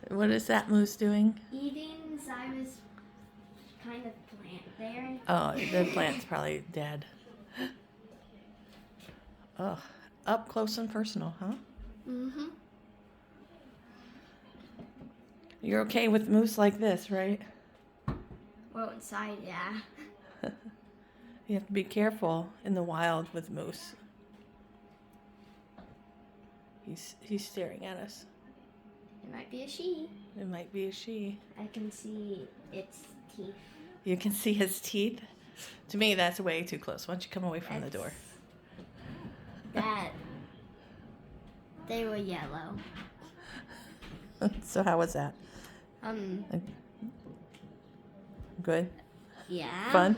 What is that moose doing? Eating Zyra's kind of plant there. Oh, the plant's probably dead. Oh, up close and personal, huh? Mm-hmm. You're okay with moose like this, right? Well, inside, yeah. You have to be careful in the wild with moose. He's staring at us. It might be a she. It might be a she. I can see its teeth. You can see his teeth. To me, that's way too close. Why don't you come away from the door? That. They were yellow. So how was that? Good? Yeah. Fun?